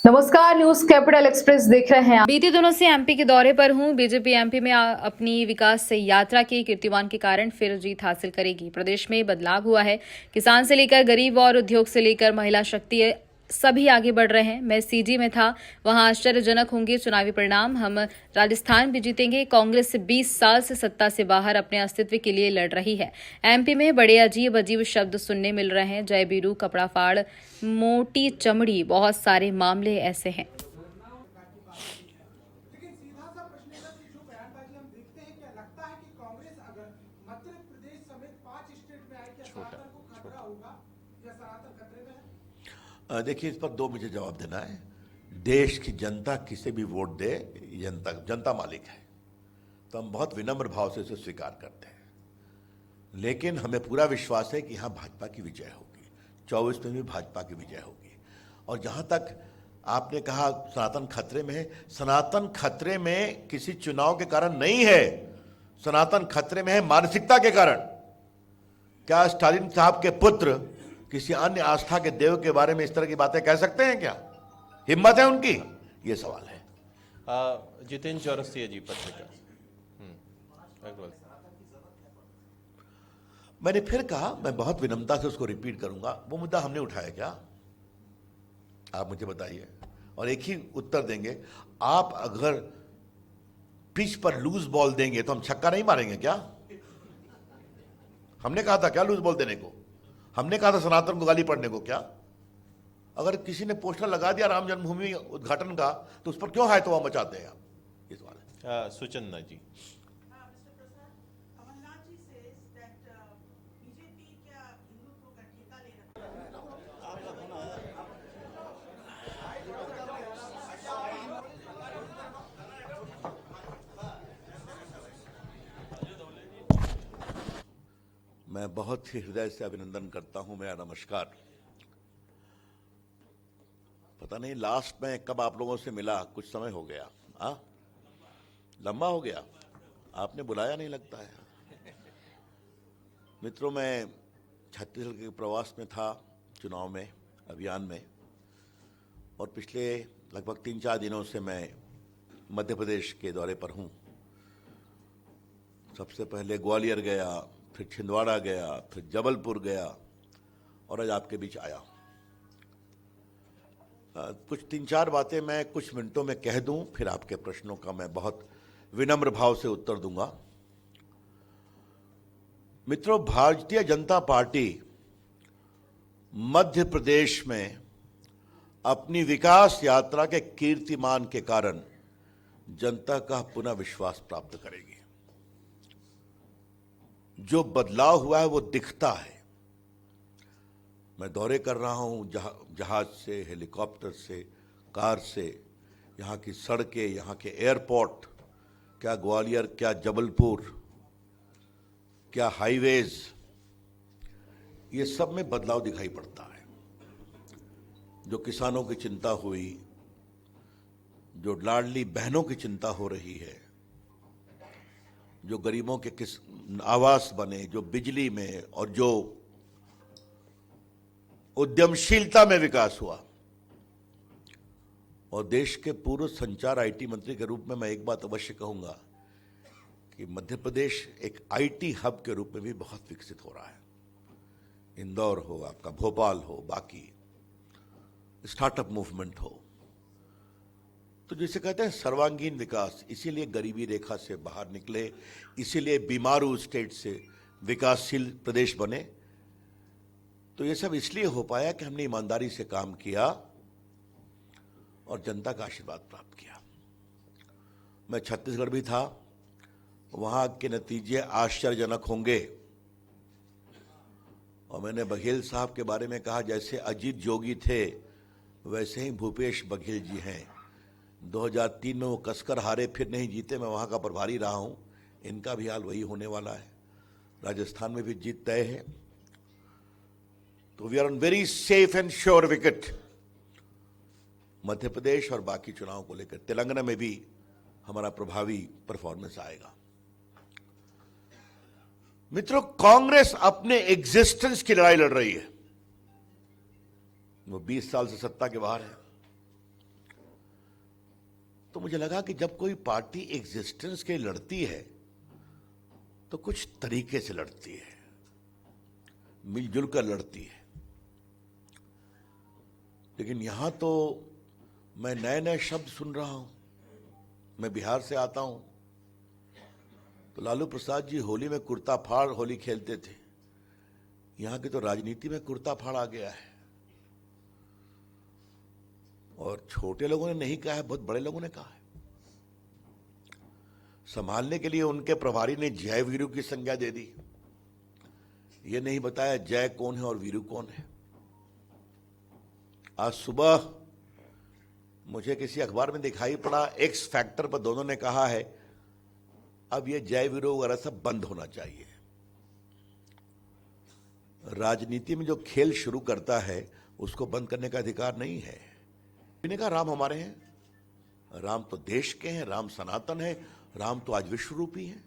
नमस्कार, news capital express देख रहे हैं। बीते दिनों से एमपी के दौरे पर हूं। बीजेपी एमपी में अपनी विकास यात्रा की कीर्तिमान के कारण फिर जीत हासिल करेगी। प्रदेश में बदलाव हुआ है। किसान से लेकर गरीब और उद्योग से लेकर महिला शक्ति सभी आगे बढ़ रहे हैं। मैं सीजी में था, वहां आश्चर्यजनक होंगे चुनावी परिणाम। हम राजस्थान भी जीतेंगे। कांग्रेस 20 साल से सत्ता से बाहर अपने अस्तित्व के लिए लड़ रही है। एमपी में बड़े अजीब अजीब शब्द सुनने मिल रहे हैं। जय बीरू, कपड़ा फाड़, मोटी चमड़ी, बहुत सारे मामले ऐसे हैं। लेकिन सीधा सा प्रश्न है कि जो बयानबाजी हम देखते हैं, क्या लगता है कि कांग्रेस अगर मध्य प्रदेश समेत 5 स्टेट में आए, क्या सनातन को खतरा होगा या सनातन खतरे में है? देखिए, इस पर दो मुझे जवाब देना है। देश की जनता किसे भी वोट दे, जनता मालिक है, तो हम बहुत विनम्र भाव से इसे स्वीकार करते हैं। लेकिन हमें पूरा विश्वास है कि यहाँ भाजपा की विजय होगी। 24 में भी भाजपा की विजय होगी। और जहाँ तक आपने कहा सनातन खतरे में है, सनातन खतरे में किसी चुनाव के कारण नहीं है। सनातन खतरे में है मानसिकता के कारण। क्या स्टालिन साहब के पुत्र किसी अन्य आस्था के देव के बारे में इस तरह की बातें कह सकते हैं? क्या हिम्मत है उनकी? ये सवाल है। जितेंद्र चौरसिया जी, पत्रकार। अग्रवाल। मैंने फिर कहा, मैं बहुत विनम्रता से उसको रिपीट करूंगा। वो मुद्दा हमने उठाया क्या? आप मुझे बताइए और एक ही उत्तर देंगे। आप अगर पिच पर लूज बॉल देंगे तो हम छक्का नहीं मारेंगे क्या? हमने कहा था क्या लूज बॉल देने को? हमने कहा था सनातन को गाली पड़ने को क्या? अगर किसी ने पोस्टर लगा दिया राम जन्मभूमि उद्घाटन का, तो उस पर क्यों हाय तौबा मचाते हैं आप? ये सवाल है। सुचंदा जी। मैं बहुत ही हृदय से अभिनंदन करता हूं। मेरा नमस्कार। पता नहीं लास्ट में कब आप लोगों से मिला, कुछ समय हो गया। लंबा हो गया, आपने बुलाया नहीं लगता है। मित्रों, मैं छत्तीसगढ़ के प्रवास में था, चुनाव में, अभियान में, और पिछले लगभग 3-4 दिनों से मैं मध्य प्रदेश के दौरे पर हूं। सबसे पहले ग्वालियर गया, फिर छिंदवाड़ा गया, फिर जबलपुर गया, और आज आपके बीच आया। कुछ 3-4 बातें मैं कुछ मिनटों में कह दूं, फिर आपके प्रश्नों का मैं बहुत विनम्र भाव से उत्तर दूंगा। मित्रों, भारतीय जनता पार्टी मध्य प्रदेश में अपनी विकास यात्रा के कीर्तिमान के कारण जनता का पुनः विश्वास प्राप्त करेगी। जो बदलाव हुआ है वो दिखता है। मैं दौरे कर रहा हूं, जहाज से, हेलीकॉप्टर से, कार से, यहाँ की सड़कें, यहाँ के एयरपोर्ट, क्या ग्वालियर, क्या जबलपुर, क्या हाईवेज, ये सब में बदलाव दिखाई पड़ता है। जो किसानों की चिंता हुई, जो लाडली बहनों की चिंता हो रही है, जो गरीबों के आवास बने, जो बिजली में, और जो उद्यमशीलता में विकास हुआ। और देश के पूर्व संचार आईटी मंत्री के रूप में मैं एक बात अवश्य कहूंगा कि मध्य प्रदेश एक आईटी हब के रूप में भी बहुत विकसित हो रहा है। इंदौर हो, आपका भोपाल हो, बाकी स्टार्टअप मूवमेंट हो, तो जिसे कहते हैं सर्वांगीण विकास। इसीलिए गरीबी रेखा से बाहर निकले, इसीलिए बीमारू स्टेट से विकासशील प्रदेश बने। तो ये सब इसलिए हो पाया कि हमने ईमानदारी से काम किया और जनता का आशीर्वाद प्राप्त किया। मैं छत्तीसगढ़ भी था, वहां के नतीजे आश्चर्यजनक होंगे। और मैंने बघेल साहब के बारे में कहा, जैसे अजीत जोगी थे वैसे ही भूपेश बघेल जी हैं। 2003 में वो कसकर हारे, फिर नहीं जीते। मैं वहां का प्रभारी रहा हूं। इनका भी हाल वही होने वाला है। राजस्थान में भी जीत तय है। तो we are on very safe and sure wicket. Madhya Pradesh और बाकी चुनाव को लेकर तेलंगाना में भी हमारा प्रभावी परफॉर्मेंस आएगा। मित्रों, कांग्रेस अपने एग्जिस्टेंस की लड़ाई लड़ रही है। वो 20 साल से सत्ता के बाहर है। मुझे लगा कि जब कोई पार्टी एग्जिस्टेंस के लिए लड़ती है तो कुछ तरीके से लड़ती है, मिलजुल कर लड़ती है। लेकिन यहां तो मैं नए नए शब्द सुन रहा हूं। मैं बिहार से आता हूं, तो लालू प्रसाद जी होली में कुर्ता फाड़ होली खेलते थे। यहां की तो राजनीति में कुर्ता फाड़ आ गया है। और छोटे लोगों ने नहीं कहा है, बहुत बड़े लोगों ने कहा है। संभालने के लिए उनके प्रभारी ने जय वीरू की संज्ञा दे दी। ये नहीं बताया जय कौन है और वीरू कौन है। आज सुबह मुझे किसी अखबार में दिखाई पड़ा, एक्स फैक्टर पर दोनों ने कहा है अब ये जय वीरू वगैरह सब बंद होना चाहिए। राजनीति में जो खेल शुरू करता है उसको बंद करने का अधिकार नहीं है। मैंने कहा राम हमारे हैं, राम तो देश के हैं, राम सनातन है, राम तो आज विश्व रूपी है।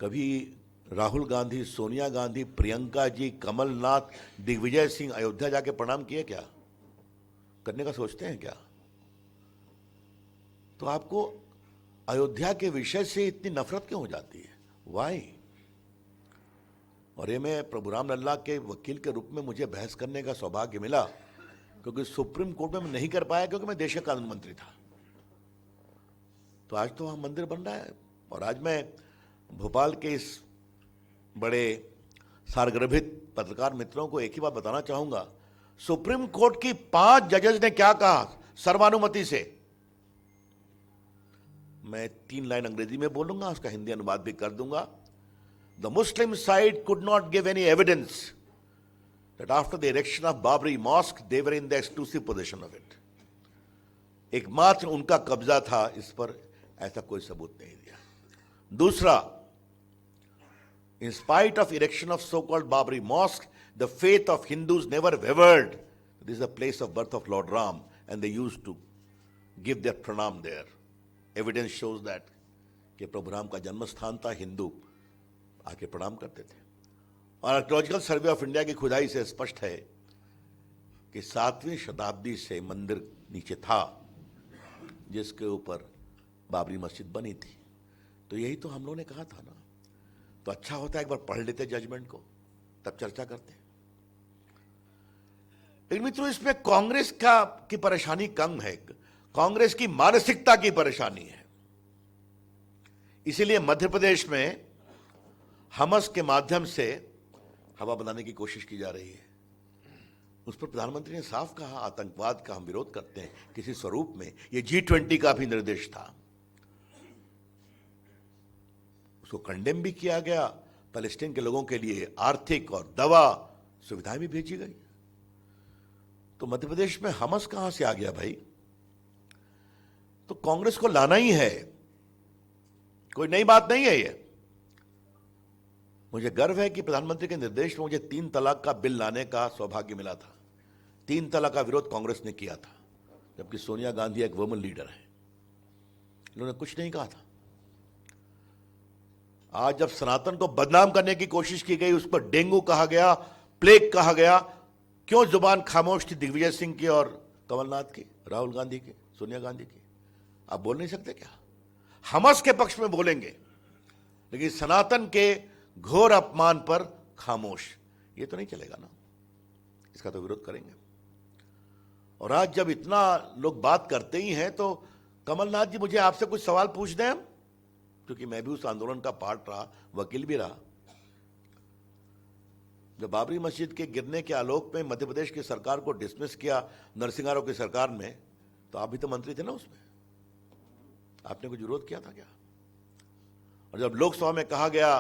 कभी राहुल गांधी, सोनिया गांधी, प्रियंका जी, कमलनाथ, दिग्विजय सिंह अयोध्या जाके प्रणाम किए क्या? करने का सोचते हैं क्या? तो आपको अयोध्या के विषय से इतनी नफरत क्यों हो जाती है? वाई? और ये मैं प्रभु राम लल्ला के वकील के रूप में मुझे बहस करने का सौभाग्य मिला, क्योंकि सुप्रीम कोर्ट में मैं नहीं कर पाया क्योंकि मैं देश का कानून मंत्री था। तो आज तो वहां मंदिर बन रहा है। और आज मैं भोपाल के इस बड़े सारगर्भित पत्रकार मित्रों को एक ही बात बताना चाहूंगा, सुप्रीम कोर्ट की 5 जजेस ने क्या कहा सर्वानुमति से। मैं 3 लाइन अंग्रेजी में बोलूंगा, उसका हिंदी अनुवाद भी कर दूंगा। The Muslim side could not give any evidence that after the erection of Babri Mosque, they were in the exclusive possession of it. एकमात्र उनका कब्जा था इस पर, ऐसा कोई सबूत नहीं दिया। दूसरा, in spite of erection of so-called Babri Mosque, the faith of Hindus never wavered. This is the place of birth of Lord Ram, and they used to give their pranam there. Evidence shows that कि प्रभु राम का जन्म स्थान था, हिंदू आके प्रणाम करते थे। और आर्कियोलॉजिकल सर्वे ऑफ इंडिया की खुदाई से स्पष्ट है कि 7वीं शताब्दी से मंदिर नीचे था, जिसके ऊपर बाबरी मस्जिद बनी थी। तो यही तो हम लोगों ने कहा था ना। तो अच्छा होता है एक बार पढ़ लेते जजमेंट को, तब चर्चा करते। लेकिन मित्रों, इसमें कांग्रेस की परेशानी कम है, कांग्रेस की मानसिकता की परेशानी है। इसीलिए मध्य प्रदेश में हमस के माध्यम से हवा बनाने की कोशिश की जा रही है। उस पर प्रधानमंत्री ने साफ कहा, आतंकवाद का हम विरोध करते हैं किसी स्वरूप में। यह G20 का भी निर्देश था, उसको कंडेम भी किया गया। पैलेस्टीन के लोगों के लिए आर्थिक और दवा सुविधाएं भी भेजी गई। तो मध्य प्रदेश में हमस कहां से आ गया भाई? तो कांग्रेस को लाना ही है, कोई नई बात नहीं है ये। मुझे गर्व है कि प्रधानमंत्री के निर्देश में मुझे 3 तलाक का बिल लाने का सौभाग्य मिला था। 3 तलाक का विरोध कांग्रेस ने किया था, जबकि सोनिया गांधी एक वुमन लीडर है, इन्होंने कुछ नहीं कहा था। आज जब सनातन को बदनाम करने की कोशिश की गई, उस पर डेंगू कहा गया, प्लेग कहा गया, क्यों जुबान खामोश थी दिग्विजय सिंह की और कमलनाथ की, राहुल गांधी की, सोनिया गांधी की? आप बोल नहीं सकते क्या? हमस के पक्ष में बोलेंगे, लेकिन सनातन के घोर अपमान पर खामोश, ये तो नहीं चलेगा ना। इसका तो विरोध करेंगे। और आज जब इतना लोग बात करते ही हैं, तो कमलनाथ जी, मुझे आपसे कुछ सवाल पूछ दें हम, क्योंकि मैं भी उस आंदोलन का पार्ट रहा, वकील भी रहा। जब बाबरी मस्जिद के गिरने के आलोक में मध्य प्रदेश की सरकार को डिसमिस किया नरसिंह राव की सरकार में, तो आप भी तो मंत्री थे ना उसमें, आपने कुछ विरोध किया था क्या? और जब लोकसभा में कहा गया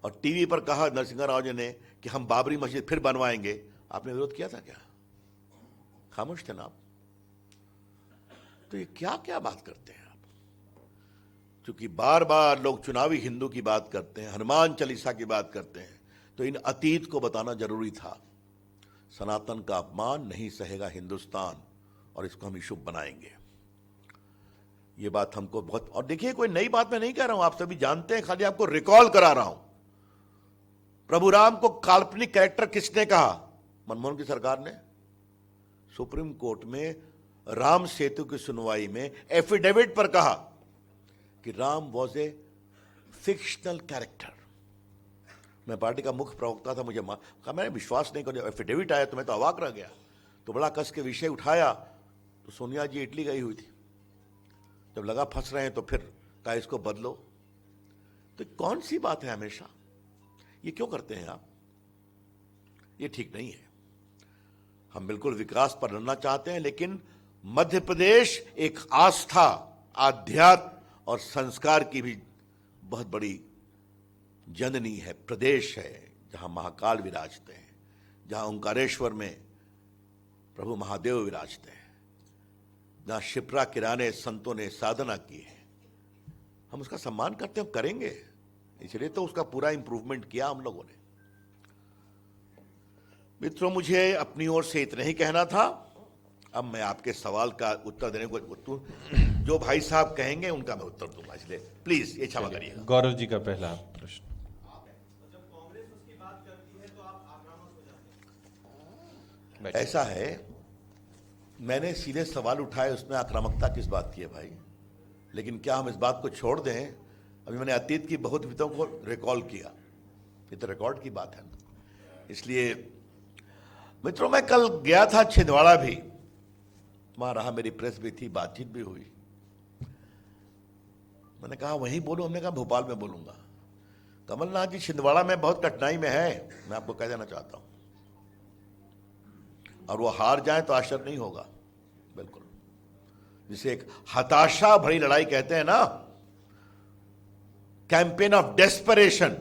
और टीवी पर कहा नरसिंह राव जी ने कि हम बाबरी मस्जिद फिर बनवाएंगे, आपने विरोध किया था क्या? खामोश थे ना आप। तो ये क्या क्या बात करते हैं आप? क्योंकि बार बार लोग चुनावी हिंदू की बात करते हैं, हनुमान चालीसा की बात करते हैं, तो इन अतीत को बताना जरूरी था। सनातन का अपमान नहीं सहेगा हिंदुस्तान, और इसको हम शुभ बनाएंगे। ये बात हमको बहुत, और देखिए कोई नई बात मैं नहीं कह रहा हूं, आप सभी जानते हैं, खाली आपको रिकॉल करा रहा हूं। प्रभु राम को काल्पनिक कैरेक्टर किसने कहा? मनमोहन की सरकार ने। सुप्रीम कोर्ट में राम सेतु की सुनवाई में एफिडेविट पर कहा कि Ram was a fictional character. मैं पार्टी का मुख्य प्रवक्ता था, मुझे कहा मैंने विश्वास नहीं कर, एफिडेविट आया तो मैं तो अवाक रह गया। तो बड़ा कस के विषय उठाया तो सोनिया जी इटली गई हुई थी, जब लगा फंस रहे हैं तो फिर कहा इसको बदलो। तो कौन सी बात है, हमेशा ये क्यों करते हैं आप? ये ठीक नहीं है। हम बिल्कुल विकास पर लड़ना चाहते हैं, लेकिन मध्य प्रदेश एक आस्था, आध्यात्म और संस्कार की भी बहुत बड़ी जननी है, प्रदेश है, जहां महाकाल विराजते हैं, जहां ओंकारेश्वर में प्रभु महादेव विराजते हैं, जहां शिप्रा किराने संतों ने साधना की है। हम उसका सम्मान करते हैं, करेंगे, इसलिए तो उसका पूरा इंप्रूवमेंट किया हम लोगों ने। मित्रों, मुझे अपनी ओर से इतना ही कहना था। अब मैं आपके सवाल का उत्तर देने को, जो भाई साहब कहेंगे उनका मैं उत्तर दूंगा, इसलिए प्लीज ये क्षमा करिएगा। गौरव जी का पहला प्रश्न। ऐसा है, मैंने सीधे सवाल उठाए, उसमें आक्रामकता किस बात की है भाई? लेकिन क्या हम इस बात को छोड़ दें? अभी मैंने अतीत की बहुत विधों को रिकॉल किया, ये तो रिकॉर्ड की बात है ना। इसलिए मित्रों, मैं कल गया था छिंदवाड़ा भी, वहां रहा, मेरी प्रेस भी थी, बातचीत भी हुई। मैंने कहा वहीं बोलूं, हमने कहा भोपाल में बोलूंगा। कमलनाथ जी छिंदवाड़ा में बहुत कठिनाई में है, मैं आपको कह देना चाहता हूं, और वो हार जाए तो आश्चर्य नहीं होगा, बिल्कुल। जिसे एक हताशा भरी लड़ाई कहते हैं ना, कैंपेन ऑफ डेस्परेशन,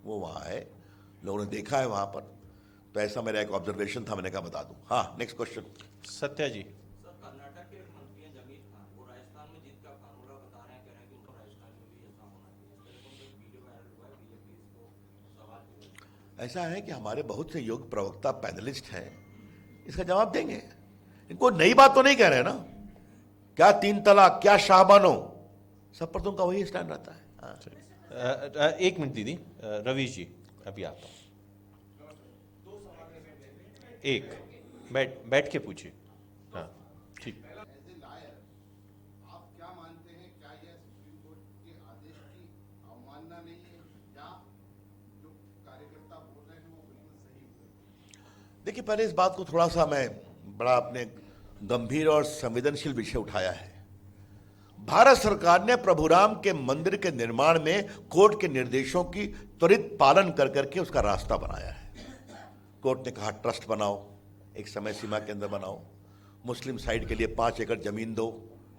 वो वहां है, लोगों ने देखा है वहां पर। तो ऐसा मेरा एक ऑब्जर्वेशन था, मैंने कहा बता दूं। हाँ, नेक्स्ट क्वेश्चन। सत्या जी। सर, कर्नाटक के मंत्री हैं जमीर खान, वो राजस्थान में जीत का कानूना बता रहे हैं, कह रहे हैं कि उनको राजस्थान में भी ऐसा होना चाहिए। इस तरह का एक वीडियो वायरल हुआ है, बीजेपी इसको सवाल किया। ऐसा है कि हमारे बहुत से योग्य प्रवक्ता पैनलिस्ट हैं, इसका जवाब देंगे। इनको नई बात तो नहीं कह रहे ना, क्या 3 तलाक, क्या शाहबानो, सब पर तो उनका वही स्टैंड रहता है। हाँ। एक मिनट दीदी, रवीश जी अभी आता हूं। एक बैठ के पूछिए। हाँ, ठीक। आप क्या मानते हैं, क्या यह सुप्रीम कोर्ट के आदेश की अवमानना नहीं है, या जो कार्यकर्ता बोल रहे हैं वो बिल्कुल सही है? देखिए, पहले इस बात को थोड़ा सा मैं बड़ा अपने गंभीर और संवेदनशील विषय उठाया है। भारत सरकार ने प्रभुराम के मंदिर के निर्माण में कोर्ट के निर्देशों की त्वरित पालन कर करके उसका रास्ता बनाया है। कोर्ट ने कहा ट्रस्ट बनाओ, एक समय सीमा के अंदर बनाओ, मुस्लिम साइड के लिए 5 एकड़ जमीन दो,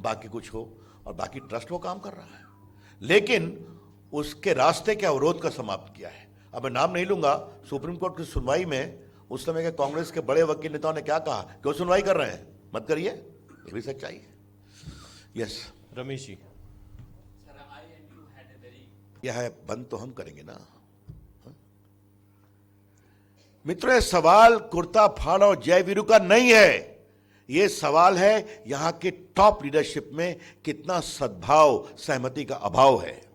बाकी कुछ हो, और बाकी ट्रस्ट वो काम कर रहा है। लेकिन उसके रास्ते के अवरोध का समाप्त किया है। अब मैं नाम नहीं लूंगा, सुप्रीम कोर्ट की सुनवाई में उस समय के कांग्रेस के बड़े वकील नेताओं ने क्या कहा, क्यों सुनवाई कर रहे हैं, मत करिए, ये भी सच्चाई है। यस रमेश जी। यह है, बंद तो हम करेंगे ना। मित्रों, ये सवाल कुर्ता फाड़ और जय वीरू का नहीं है, ये सवाल है यहां के टॉप लीडरशिप में कितना सद्भाव, सहमति का अभाव है।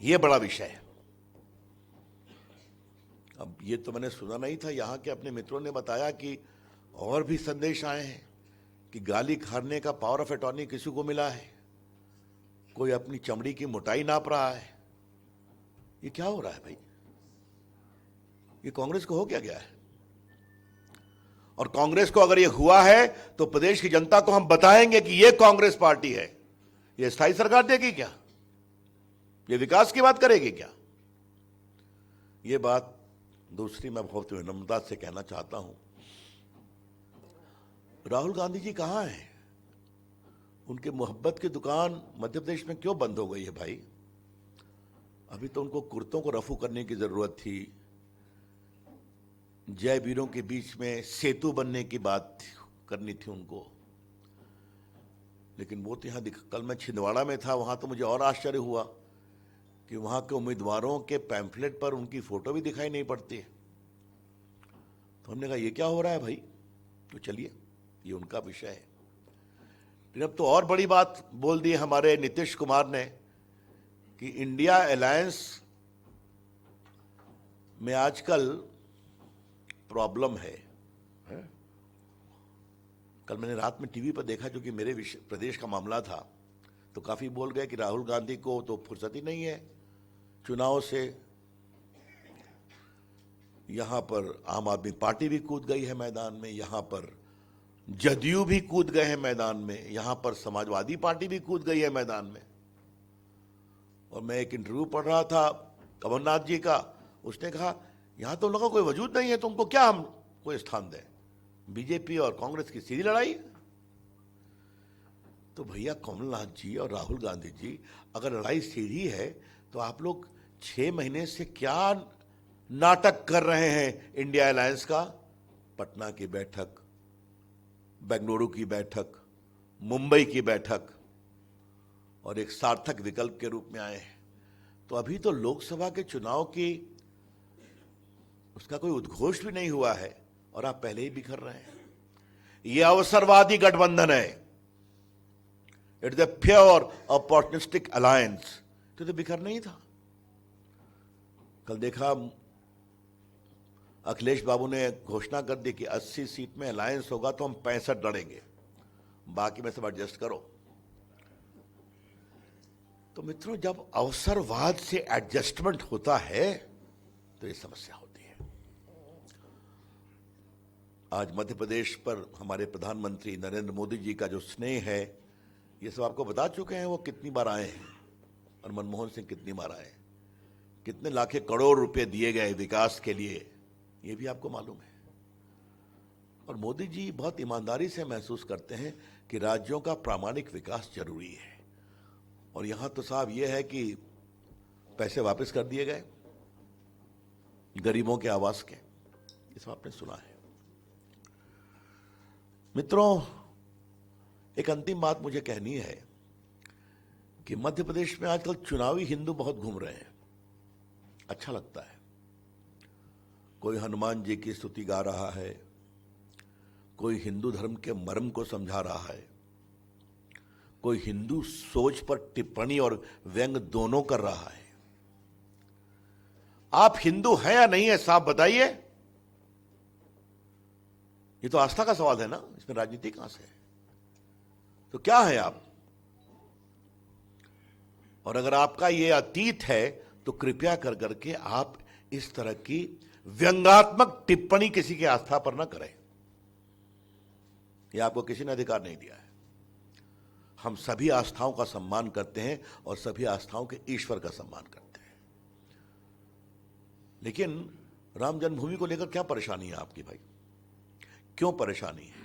यह बड़ा विषय है। अब ये तो मैंने सुना नहीं था, यहां के अपने मित्रों ने बताया कि और भी संदेश आए हैं कि गाली खाने का पावर ऑफ अटॉर्नी किसी को मिला है, कोई अपनी चमड़ी की मोटाई नाप रहा है। ये क्या हो रहा है भाई? ये कांग्रेस को हो क्या गया है? और कांग्रेस को अगर ये हुआ है तो प्रदेश की जनता को हम बताएंगे कि ये कांग्रेस पार्टी है। ये स्थायी सरकार देगी क्या? ये विकास की बात करेगी क्या? ये बात दूसरी मैं बहुत विनम्रता से कहना चाहता हूं, राहुल गांधी जी कहां हैं? उनके मोहब्बत की दुकान मध्य प्रदेश में क्यों बंद हो गई है भाई? अभी तो उनको कुर्तों को रफू करने की जरूरत थी, जय वीरों के बीच में सेतु बनने की बात करनी थी उनको, लेकिन वो तो यहां कल मैं छिंदवाड़ा में था, वहां तो मुझे और आश्चर्य हुआ कि वहां के उम्मीदवारों के पैम्फलेट पर उनकी फोटो भी दिखाई नहीं पड़ती है। तो हमने कहा ये क्या हो रहा है भाई? तो चलिए, ये उनका विषय है। लेकिन अब तो और बड़ी बात बोल दी हमारे नीतीश कुमार ने कि इंडिया अलायंस में आजकल प्रॉब्लम है। कल मैंने रात में टीवी पर देखा, जो कि मेरे प्रदेश का मामला था, तो काफी बोल गए कि राहुल गांधी को तो फुर्सत ही नहीं है चुनाव से। यहां पर आम आदमी पार्टी भी कूद गई है मैदान में, यहां पर जदयू भी कूद गए हैं मैदान में, यहां पर समाजवादी पार्टी भी कूद गई है मैदान में। और मैं एक इंटरव्यू पढ़ रहा था कमलनाथ जी का, उसने कहा यहां तो लोगों कोई वजूद नहीं है, तुमको क्या हम कोई स्थान दें, बीजेपी और कांग्रेस की सीधी लड़ाई। तो भैया कमलनाथ जी और राहुल गांधी जी, अगर लड़ाई सीधी है तो आप लोग 6 महीने से क्या नाटक कर रहे हैं इंडिया अलायंस का? पटना की बैठक, बेंगलुरु की बैठक, मुंबई की बैठक, और एक सार्थक विकल्प के रूप में आए हैं। तो अभी तो लोकसभा के चुनाव की उसका कोई उद्घोष भी नहीं हुआ है और आप पहले ही बिखर रहे हैं। यह अवसरवादी गठबंधन है, it's a pure opportunistic alliance. तो बिखरना ही था। कल देखा अखिलेश बाबू ने घोषणा कर दी कि 80 सीट में अलायंस होगा तो हम 65 लड़ेंगे, बाकी में सब एडजस्ट करो। तो मित्रों, जब अवसरवाद से एडजस्टमेंट होता है तो ये समस्या होती है। आज मध्य प्रदेश पर हमारे प्रधानमंत्री नरेंद्र मोदी जी का जो स्नेह है, ये सब आपको बता चुके हैं वो कितनी बार आए हैं, और मनमोहन सिंह कितनी बार आए, कितने लाखे करोड़ रुपए दिए गए विकास के लिए, ये भी आपको मालूम है। और मोदी जी बहुत ईमानदारी से महसूस करते हैं कि राज्यों का प्रामाणिक विकास जरूरी है। और यहां तो साहब ये है कि पैसे वापस कर दिए गए गरीबों के आवास के, ये सब आपने सुना है। मित्रों, एक अंतिम बात मुझे कहनी है कि मध्य प्रदेश में आजकल चुनावी हिंदू बहुत घूम रहे हैं, अच्छा लगता है। कोई हनुमान जी की स्तुति गा रहा है, कोई हिंदू धर्म के मर्म को समझा रहा है, कोई हिंदू सोच पर टिप्पणी और व्यंग दोनों कर रहा है। आप हिंदू हैं या नहीं है, साफ बताइए। ये तो आस्था का सवाल है ना, इसमें राजनीति कहां से है? तो क्या है आप? और अगर आपका ये अतीत है तो कृपया कर करके आप इस तरह की व्यंग्यात्मक टिप्पणी किसी की आस्था पर ना करें। यह आपको किसी ने अधिकार नहीं दिया है। हम सभी आस्थाओं का सम्मान करते हैं और सभी आस्थाओं के ईश्वर का सम्मान करते हैं। लेकिन राम जन्मभूमि को लेकर क्या परेशानी है आपकी भाई? क्यों परेशानी है?